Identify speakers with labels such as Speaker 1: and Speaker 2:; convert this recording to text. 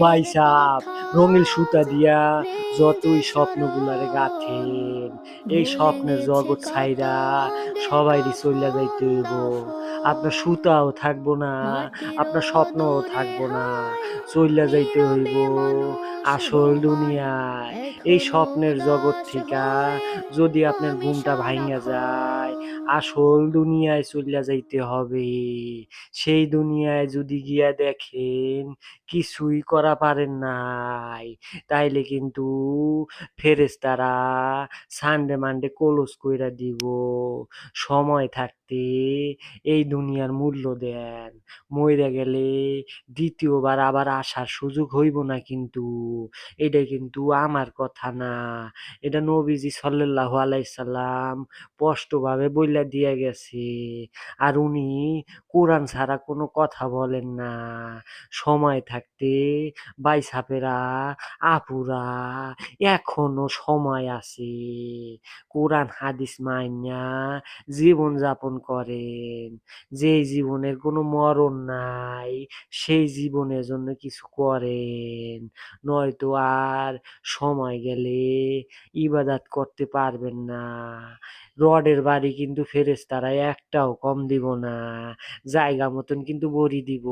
Speaker 1: ভাই সাব, রঙিন সুতা দিয়া যতই স্বপ্নগুলারে গাঁথেন, এই স্বপ্নের জগৎ ছাইরা সবাইরই চইলা যাইতে হইব। আপনার সুতাও থাকবো না, আপনার স্বপ্নও থাকবো না। চইলা যাইতে হইব আসল দুনিয়ায়। এই স্বপ্নের জগৎ থিকা যদি আপনার ঘুমটা ভাইঙা যায়, আসল দুনিয়ায় চইলা যাইতে হবে। সেই দুনিয়ায় যদি গিয়া দেখেন কিছুই করা পারেন নাই, তাইলে কিন্তু ফেরেশতারা সানডে মানডে ক্লোজ কইরা দিব। সময় থাকতে এই দুনিয়ার মূল্য দেন। মইরা গেলে দ্বিতীয়বার আবার আসার সুযোগ হইব না কিন্তু। এটা কিন্তু আমার কথা না। এটা নবীজি সাল্লাল্লাহু আলাইহি সাল্লাম স্পষ্টভাবে বইলা দিয়া গেছে। আর উনি কোরআন ছাড়া কোনো কথা বলেন না। সময় থাকতে বাইসাপেরা, আপুরা এখনো সময় আছে। কোরআন হাদিস মাইন্যা জীবন যাপন করেন। যেই জীবনের কোনো মরণ নাই, সেই জীবনের জন্য কিছু করেন। নয়তো আর সময় গেলে ইবাদত করতে পারবেন না। রডের বাড়ি কিন্তু ফেরেশতারা একটাও কম দিব না। জায়গা মতন কিন্তু বড়ি দিব।